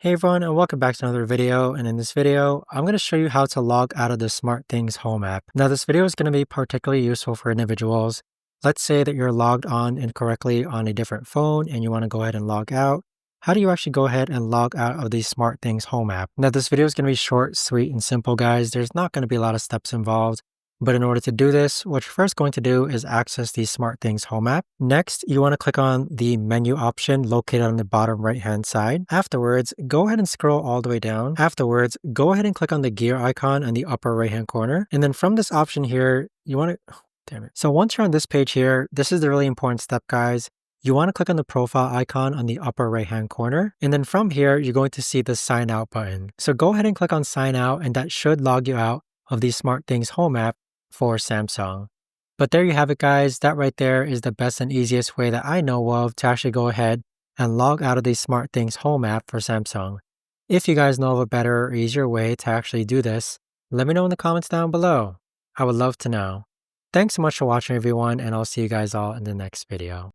Hey everyone, and welcome back to another video. And in this video, I'm going to show you how to log out of the SmartThings Home app. Now, this video is going to be particularly useful for individuals. Let's say that you're logged on incorrectly on a different phone and you want to go ahead and log out. How do you actually go ahead and log out of the SmartThings Home app? Now, this video is going to be short, sweet, and simple, guys. There's not going to be a lot of steps involved. But in order to do this, what you're first going to do is access the SmartThings Home app. Next, you want to click on the menu option located on the bottom right-hand side. Afterwards, go ahead and scroll all the way down. Afterwards, go ahead and click on the gear icon in the upper right-hand corner. And then from this option here, you want to... damn it. So once you're on this page here, this is the really important step, guys. You want to click on the profile icon on the upper right-hand corner. And then from here, you're going to see the sign out button. So go ahead and click on sign out, and that should log you out of the SmartThings Home app for Samsung. But there you have it, guys. That right there is the best and easiest way that I know of to actually go ahead and log out of the SmartThings Home app for Samsung. If you guys know of a better or easier way to actually do this, let me know in the comments down below. I would love to know. Thanks so much for watching, everyone, and I'll see you guys all in the next video.